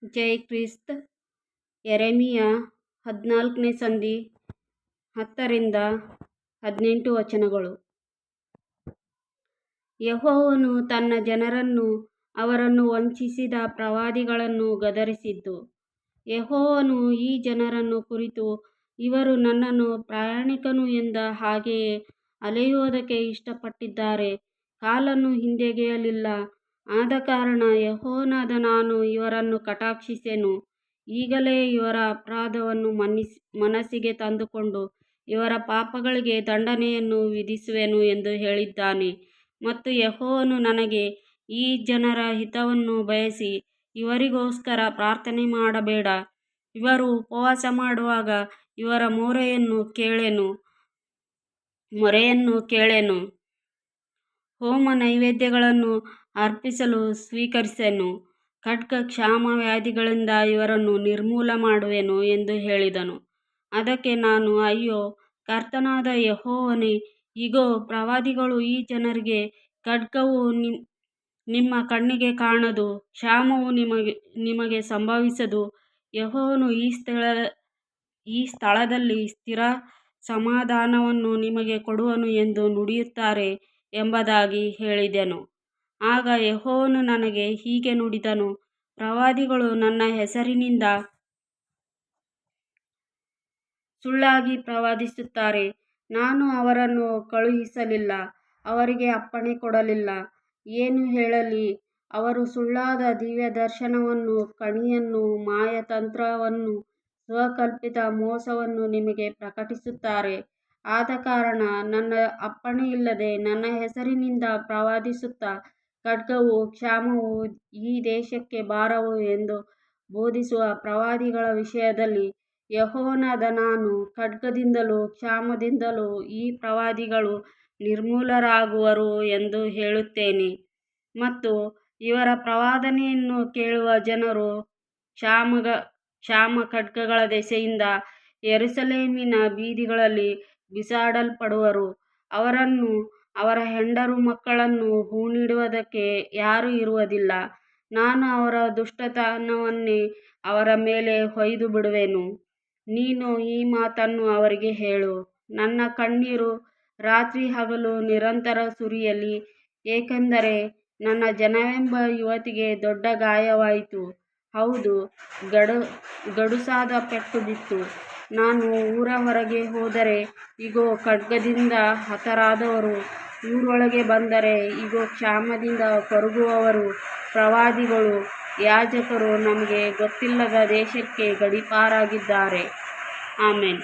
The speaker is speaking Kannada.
ಜೈ ಕ್ರಿಸ್ತ. ಯೆರೆಮೀಯ 14ನೇ ಸಂಧಿ 10-18 ವಚನಗಳು. ಯೆಹೋವನು ತನ್ನ ಜನರನ್ನು ಅವರನ್ನು ವಂಚಿಸಿದ ಪ್ರವಾದಿಗಳನ್ನು ಗದರಿಸಿದ್ದು. ಯೆಹೋವನು ಈ ಜನರನ್ನು ಕುರಿತು, ಇವರು ನನ್ನನ್ನು ಪ್ರಯಾಣಿಕನು ಎಂದ ಹಾಗೆಯೇ ಅಲೆಯುವುದಕ್ಕೆ ಇಷ್ಟಪಟ್ಟಿದ್ದಾರೆ, ಕಾಲನ್ನು ಹಿಂದೆಗೆಯಲಿಲ್ಲ. ಆದಕಾರಣ ಯೆಹೋವನಾದ ನಾನು ಇವರನ್ನು ಕಟಾಕ್ಷಿಸೆನು. ಈಗಲೇ ಇವರ ಅಪರಾಧವನ್ನು ಮನಸ್ಸಿಗೆ ತಂದುಕೊಂಡು ಇವರ ಪಾಪಗಳಿಗೆ ದಂಡನೆಯನ್ನು ವಿಧಿಸುವೆನು ಎಂದು ಹೇಳಿದ್ದಾನೆ. ಮತ್ತು ಯೆಹೋವನು ನನಗೆ, ಈ ಜನರ ಹಿತವನ್ನು ಬಯಸಿ ಇವರಿಗೋಸ್ಕರ ಪ್ರಾರ್ಥನೆ ಮಾಡಬೇಡ. ಇವರು ಉಪವಾಸ ಮಾಡುವಾಗ ಇವರ ಮೊರೆಯನ್ನು ಕೇಳೆನು. ಹೋಮ ನೈವೇದ್ಯಗಳನ್ನು ಅರ್ಪಿಸಲು ಸ್ವೀಕರಿಸೆನು. ಖಡ್ಗ ಕ್ಷಾಮ ವ್ಯಾಧಿಗಳಿಂದ ಇವರನ್ನು ನಿರ್ಮೂಲ ಮಾಡುವೆನು ಎಂದು ಹೇಳಿದನು. ಅದಕ್ಕೆ ನಾನು, ಅಯ್ಯೋ ಕರ್ತನಾದ ಯೆಹೋವನೇ, ಇಗೋ, ಪ್ರವಾದಿಗಳು ಈ ಜನರಿಗೆ, ಖಡ್ಗವು ನಿಮ್ಮ ಕಾಣದು, ಕ್ಷಾಮವು ನಿಮಗೆ ಸಂಭವಿಸದು, ಯೆಹೋವನು ಈ ಸ್ಥಳದಲ್ಲಿ ಸ್ಥಿರ ಸಮಾಧಾನವನ್ನು ನಿಮಗೆ ಕೊಡುವನು ಎಂದು ನುಡಿಯುತ್ತಾರೆ ಎಂಬುದಾಗಿ ಹೇಳಿದೆನು. ಆಗ ಯೆಹೋವನು ನನಗೆ ಹೀಗೆ ನುಡಿದನು, ಪ್ರವಾದಿಗಳು ನನ್ನ ಹೆಸರಿನಿಂದ ಸುಳ್ಳಾಗಿ ಪ್ರವಾದಿಸುತ್ತಾರೆ. ನಾನು ಅವರನ್ನು ಕಳುಹಿಸಲಿಲ್ಲ, ಅವರಿಗೆ ಅಪ್ಪಣೆ ಕೊಡಲಿಲ್ಲ. ಏನು ಹೇಳಲಿ? ಅವರು ಸುಳ್ಳಾದ ದಿವ್ಯದರ್ಶನವನ್ನೂ ಕಣಿಯನ್ನೂ ಮಾಯಾತಂತ್ರವನ್ನೂ ಸ್ವಕಲ್ಪಿತ ಮೋಸವನ್ನೂ ನಿಮಗೆ ಪ್ರಕಟಿಸುತ್ತಾರೆ. ಆದಕಾರಣ ನನ್ನ ಅಪ್ಪಣೆಯಿಲ್ಲದೆ ನನ್ನ ಹೆಸರಿನಿಂದ ಪ್ರವಾದಿಸುತ್ತಾ, ಖಡ್ಗವೂ ಕ್ಷಾಮವೂ ಈ ದೇಶಕ್ಕೆ ಬಾರವು ಎಂದು ಬೋಧಿಸುವ ಪ್ರವಾದಿಗಳ ವಿಷಯದಲ್ಲಿ ಯೆಹೋವನಾದ ನಾನು, ಖಡ್ಗದಿಂದಲೂ ಕ್ಷಾಮದಿಂದಲೂ ಈ ಪ್ರವಾದಿಗಳು ನಿರ್ಮೂಲರಾಗುವರು ಎಂದು ಹೇಳುತ್ತೇನೆ. ಮತ್ತು ಇವರ ಪ್ರವಾದನೆಯನ್ನು ಕೇಳುವ ಜನರು ಕ್ಷಾಮ ಖಡ್ಗಗಳ ದೆಸೆಯಿಂದ ಯೆರೂಸಲೇಮಿನ ಬೀದಿಗಳಲ್ಲಿ ಬಿಸಾಡಲ್ಪಡುವರು. ಅವರನ್ನೂ ಅವರ ಹೆಂಡರು ಮಕ್ಕಳನ್ನೂ ಹೂಣಿಡುವುದಕ್ಕೆ ಯಾರೂ ಇರುವುದಿಲ್ಲ. ನಾನು ಅವರ ದುಷ್ಟತನವನ್ನೇ ಅವರ ಮೇಲೆ ಹೊಯ್ದು ಬಿಡುವೆನು. ನೀನು ಈ ಮಾತನ್ನು ಅವರಿಗೆ ಹೇಳು. ನನ್ನ ಕಣ್ಣೀರು ರಾತ್ರಿ ಹಗಲು ನಿರಂತರ ಸುರಿಯಲಿ, ಏಕೆಂದರೆ ನನ್ನ ಜನವೆಂಬ ಯುವತಿಗೆ ದೊಡ್ಡ ಗಾಯವಾಯಿತು. ಹೌದು, ಗಡುಸಾದ ಪೆಟ್ಟು ಬಿತ್ತು. ನಾನು ಊರ ಹೊರಗೆ ಹೋದರೆ, ಇಗೋ, ಖಡ್ಗದಿಂದ ಹತರಾದವರು. ಊರೊಳಗೆ ಬಂದರೆ, ಇಗೋ, ಕ್ಷಾಮದಿಂದ ಕೊರಗುವವರು. ಪ್ರವಾದಿಗಳೂ ಯಾಜಕರೂ ನಮಗೆ ಗೊತ್ತಿಲ್ಲದ ದೇಶಕ್ಕೆ ಗಡೀಪಾರಾಗಿದ್ದಾರೆ. ಆಮೆನ್.